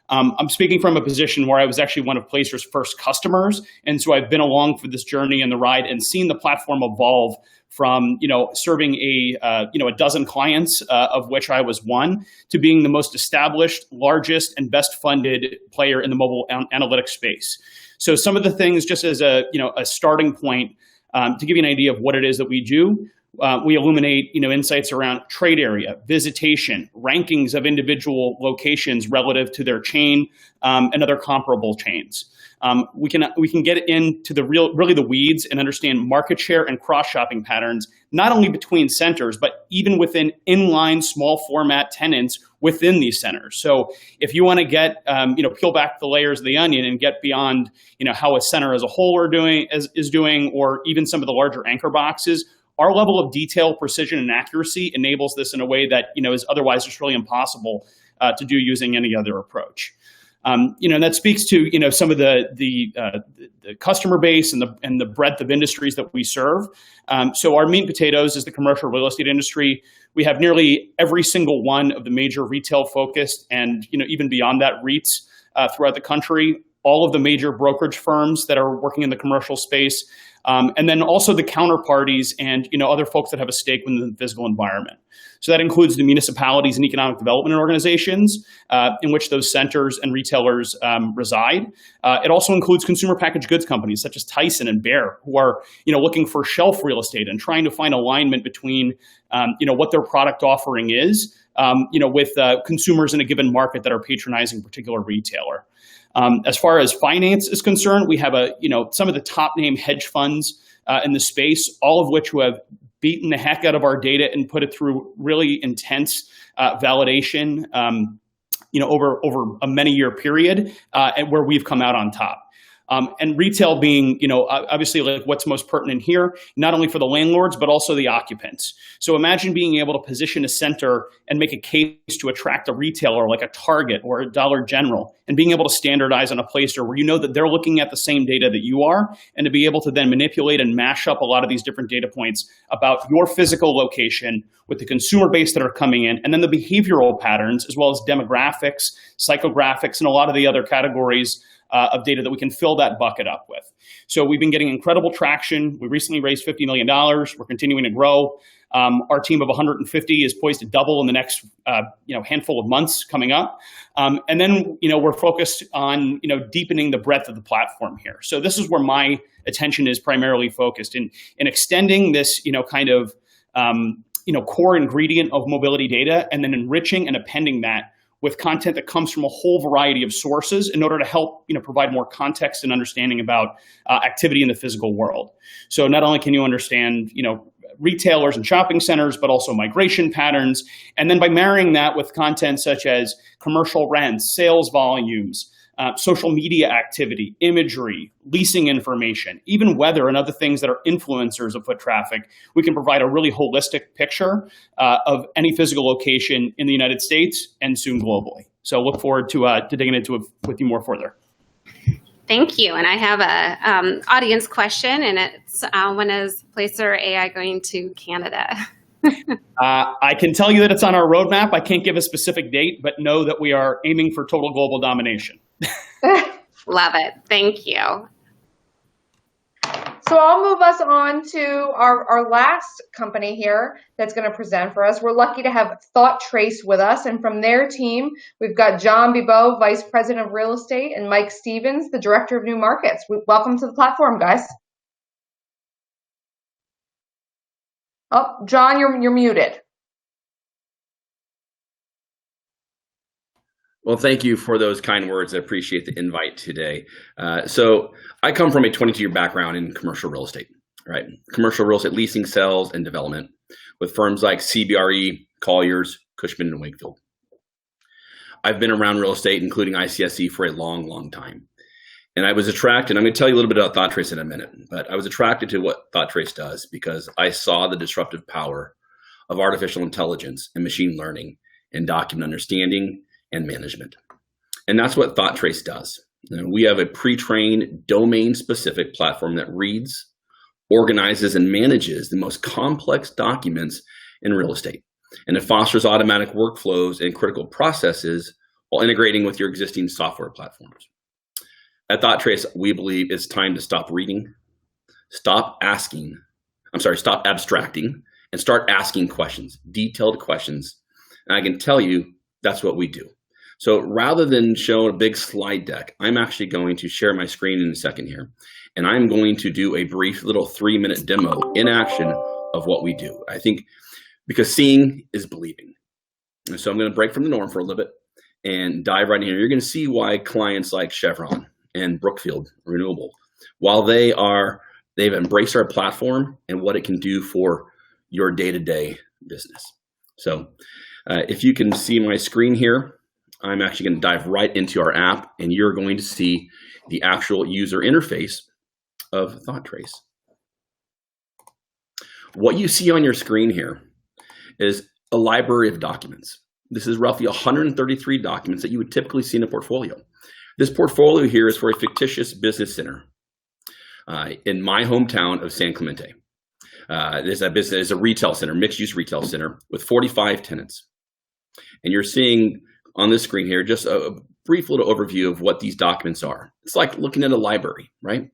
I'm speaking from a position where I was actually one of Placer's first customers, and so I've been along for this journey and the ride and seen the platform evolve from serving a dozen clients, of which I was one, to being the most established, largest, and best funded player in the mobile analytics space. So some of the things, just as a starting point, to give you an idea of what it is that we do. We illuminate, insights around trade area, visitation, rankings of individual locations relative to their chain, and other comparable chains. We can get into really the weeds and understand market share and cross-shopping patterns, not only between centers, but even within inline small format tenants within these centers. So if you want to get, peel back the layers of the onion and get beyond, how a center as a whole is doing, or even some of the larger anchor boxes, our level of detail, precision, and accuracy enables this in a way that is otherwise just really impossible to do using any other approach. And that speaks to some of the customer base and the breadth of industries that we serve. So our meat and potatoes is the commercial real estate industry. We have nearly every single one of the major retail focused and even beyond that REITs throughout the country. All of the major brokerage firms that are working in the commercial space. And then also the counterparties and other folks that have a stake within the physical environment. So that includes the municipalities and economic development organizations in which those centers and retailers reside. It also includes consumer packaged goods companies such as Tyson and Bear, who are looking for shelf real estate and trying to find alignment between what their product offering is with consumers in a given market that are patronizing a particular retailer. As far as finance is concerned, we have some of the top name hedge funds in the space, all of which who have beaten the heck out of our data and put it through really intense validation, over a many-year period, and where we've come out on top. And retail being, obviously like what's most pertinent here, not only for the landlords, but also the occupants. So imagine being able to position a center and make a case to attract a retailer like a Target or a Dollar General, and being able to standardize on a Placer where that they're looking at the same data that you are, and to be able to then manipulate and mash up a lot of these different data points about your physical location with the consumer base that are coming in, and then the behavioral patterns, as well as demographics, psychographics, and a lot of the other categories of data that we can fill that bucket up with. So we've been getting incredible traction. We recently raised $50 million. We're continuing to grow. Our team of 150 is poised to double in the next handful of months coming up. And then we're focused on deepening the breadth of the platform here. So this is where my attention is primarily focused in extending this core ingredient of mobility data, and then enriching and appending that with content that comes from a whole variety of sources in order to help provide more context and understanding about activity in the physical world. So not only can you understand retailers and shopping centers, but also migration patterns, and then by marrying that with content such as commercial rents, sales volumes, social media activity, imagery, leasing information, even weather and other things that are influencers of foot traffic, we can provide a really holistic picture of any physical location in the United States and soon globally. So look forward to digging into it with you more further. Thank you. And I have a audience question, and it's when is Placer.ai going to Canada? I can tell you that it's on our roadmap. I can't give a specific date, but know that we are aiming for total global domination. Love it. Thank you. So I'll move us on to our last company here that's going to present for us. We're lucky to have ThoughtTrace with us. And from their team, we've got John Bibeau, Vice President of Real Estate, and Mike Stevens, the Director of New Markets. Welcome to the platform, guys. Oh, John, you're muted. Well, thank you for those kind words. I appreciate the invite today. So I come from a 22-year background in commercial real estate, right? Commercial real estate leasing, sales, and development with firms like CBRE, Colliers, Cushman & Wakefield. I've been around real estate, including ICSC, for a long, long time. And I was attracted, I'm going to tell you a little bit about ThoughtTrace in a minute, but I was attracted to what ThoughtTrace does because I saw the disruptive power of artificial intelligence and machine learning and document understanding and management. And that's what ThoughtTrace does. We have a pre-trained domain-specific platform that reads, organizes and manages the most complex documents in real estate. And it fosters automatic workflows and critical processes while integrating with your existing software platforms. At ThoughtTrace, we believe it's time to stop reading, stop abstracting, and start asking questions, detailed questions. And I can tell you that's what we do. So rather than show a big slide deck, I'm actually going to share my screen in a second here. And I'm going to do a brief little 3-minute demo in action of what we do. I think because seeing is believing. And so I'm going to break from the norm for a little bit and dive right in here. You're going to see why clients like Chevron and Brookfield Renewable, while they've embraced our platform and what it can do for your day-to-day business. So if you can see my screen here, I'm actually going to dive right into our app, and you're going to see the actual user interface of ThoughtTrace. What you see on your screen here is a library of documents. This is roughly 133 documents that you would typically see in a portfolio. This portfolio here is for a fictitious business center in my hometown of San Clemente. This is a retail center, mixed-use retail center with 45 tenants. And you're seeing on this screen here just a brief little overview of what these documents are. It's like looking at a library, right?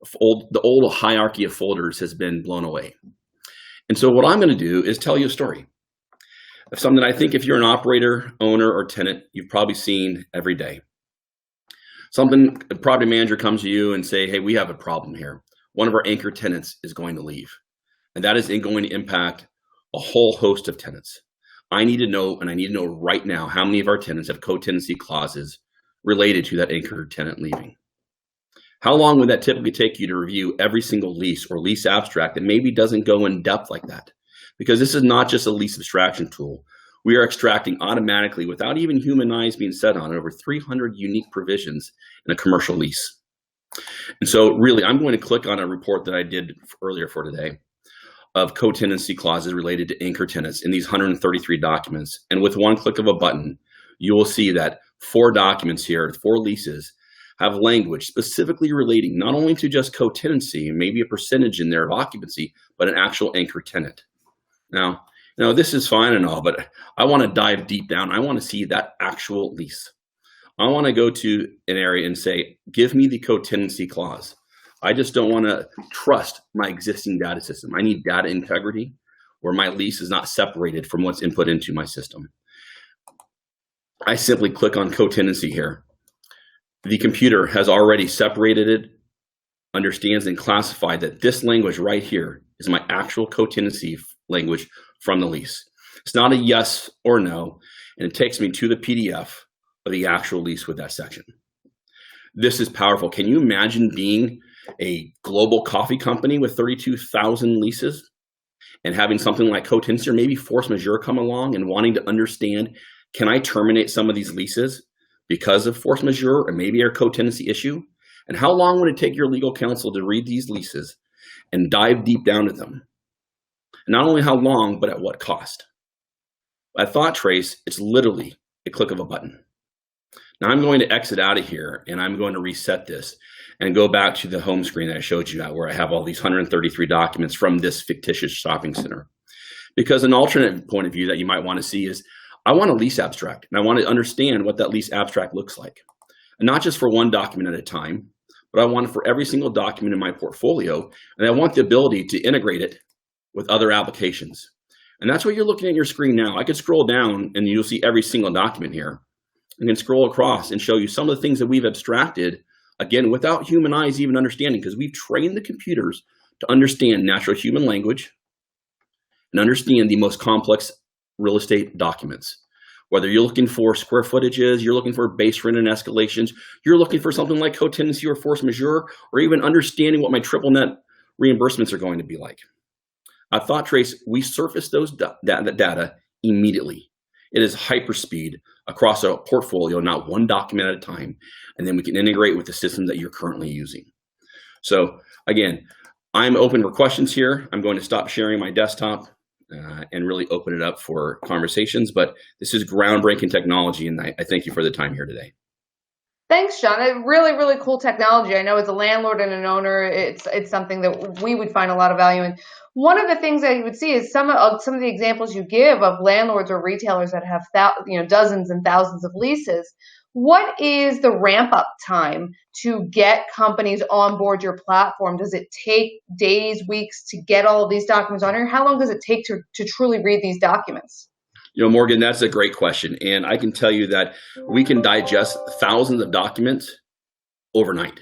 The old hierarchy of folders has been blown away. And so what I'm going to do is tell you a story of something I think if you're an operator, owner, or tenant, you've probably seen every day. Something, a property manager comes to you and say, hey, we have a problem here. One of our anchor tenants is going to leave. And that is going to impact a whole host of tenants. I need to know, and I need to know right now, how many of our tenants have co-tenancy clauses related to that anchor tenant leaving. How long would that typically take you to review every single lease or lease abstract that maybe doesn't go in depth like that? Because this is not just a lease abstraction tool. We are extracting automatically, without even human eyes being set on it, over 300 unique provisions in a commercial lease. And so really, I'm going to click on a report that I did earlier for today of co-tenancy clauses related to anchor tenants in these 133 documents. And with one click of a button, you will see that 4 documents here, 4 leases, have language specifically relating not only to just co-tenancy and maybe a percentage in there of occupancy, but an actual anchor tenant. Now, this is fine and all, but I want to dive deep down. I want to see that actual lease. I want to go to an area and say, give me the co-tenancy clause. I just don't want to trust my existing data system. I need data integrity where my lease is not separated from what's input into my system. I simply click on co-tenancy here. The computer has already separated it, understands and classified that this language right here is my actual co-tenancy language from the lease. It's not a yes or no, and it takes me to the PDF of the actual lease with that section. This is powerful. Can you imagine being a global coffee company with 32,000 leases and having something like co-tenancy or maybe force majeure come along and wanting to understand, can I terminate some of these leases because of force majeure or maybe a co-tenancy issue? And how long would it take your legal counsel to read these leases and dive deep down to them? And not only how long, but at what cost? At ThoughtTrace, it's literally a click of a button. Now I'm going to exit out of here and I'm going to reset this and go back to the home screen that I showed you where I have all these 133 documents from this fictitious shopping center. Because an alternate point of view that you might want to see is, I want a lease abstract and I want to understand what that lease abstract looks like. And not just for one document at a time, but I want it for every single document in my portfolio. And I want the ability to integrate it with other applications. And that's what you're looking at your screen now. I could scroll down and you'll see every single document here. I can scroll across and show you some of the things that we've abstracted, again, without human eyes even understanding, because we've trained the computers to understand natural human language and understand the most complex real estate documents. Whether you're looking for square footages, you're looking for base rent and escalations, you're looking for something like co-tenancy or force majeure, or even understanding what my triple net reimbursements are going to be like. At ThoughtTrace, we surface those data immediately. It is hyperspeed across a portfolio, not one document at a time, and then we can integrate with the system that you're currently using. So again, I'm open for questions here. I'm going to stop sharing my desktop and really open it up for conversations, but this is groundbreaking technology, and I thank you for the time here today. Thanks, John. A really, really cool technology. I know as a landlord and an owner, it's something that we would find a lot of value in. One of the things that you would see is some of the examples you give of landlords or retailers that have dozens and thousands of leases. What is the ramp up time to get companies on board your platform? Does it take days, weeks to get all of these documents on here? How long does it take to truly read these documents? Morgan, that's a great question. And I can tell you that we can digest thousands of documents overnight.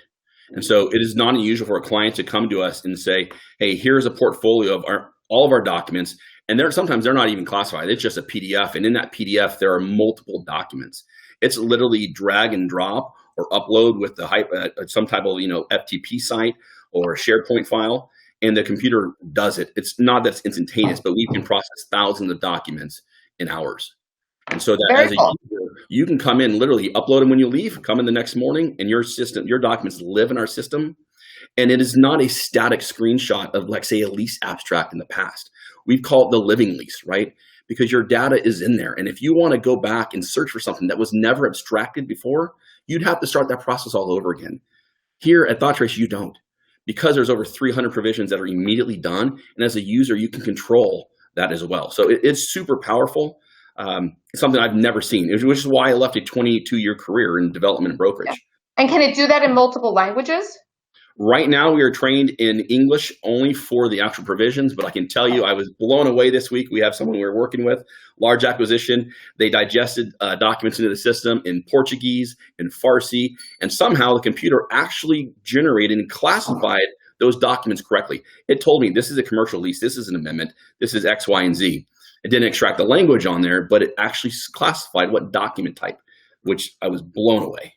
And so it is not unusual for a client to come to us and say, hey, here's a portfolio of all of our documents. And sometimes they're not even classified. It's just a PDF. And in that PDF, there are multiple documents. It's literally drag and drop or upload with some type of FTP site or a SharePoint file. And the computer does it. It's not that it's instantaneous, but we can process thousands of documents in hours. And so that as a user, you can come in, literally upload them when you leave, come in the next morning, and your documents live in our system. And it is not a static screenshot of, like, say, a lease abstract in the past. We've called it the living lease, right? Because your data is in there. And if you want to go back and search for something that was never abstracted before, you'd have to start that process all over again. Here at ThoughtTrace, you don't. Because there's over 300 provisions that are immediately done. And as a user, you can control that as well. So it's super powerful. It's something I've never seen, which is why I left a 22-year career in development and brokerage. Yeah. And can it do that in multiple languages? Right now, we are trained in English only for the actual provisions, but I can tell you I was blown away this week. We have someone we're working with, large acquisition. They digested documents into the system in Portuguese, in Farsi, and somehow the computer actually generated and classified those documents correctly. It told me this is a commercial lease, this is an amendment, this is X, Y, and Z. It didn't extract the language on there, but it actually classified what document type, which I was blown away.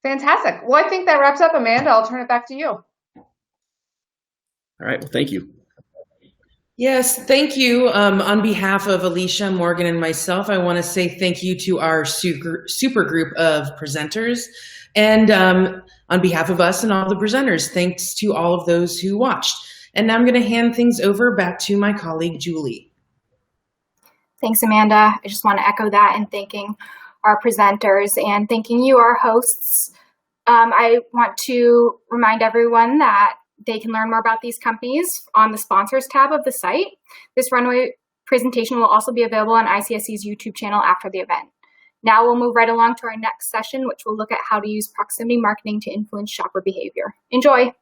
Fantastic. Well, I think that wraps up, Amanda. I'll turn it back to you. All right. Well, thank you. Yes, thank you. On behalf of Alicia, Morgan, and myself, I want to say thank you to our super group of presenters. And on behalf of us and all the presenters, thanks to all of those who watched. And now I'm going to hand things over back to my colleague, Julie. Thanks, Amanda. I just want to echo that in thanking our presenters and thanking you, our hosts. I want to remind everyone that they can learn more about these companies on the sponsors tab of the site. This Runway presentation will also be available on ICSC's YouTube channel after the event. Now we'll move right along to our next session, which will look at how to use proximity marketing to influence shopper behavior. Enjoy.